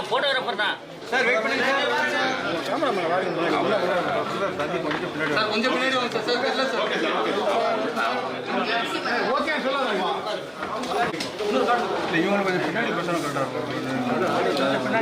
Photographer தான் sir. Wait பண்ணுங்க sir. கொஞ்சம் பின்னாடி வாங்க சார். இல்ல சார் ஓகே சொல்லாதீங்க. இவங்க கொஞ்சம் பின்னாடி பசங்க கரெக்டா முன்னாடி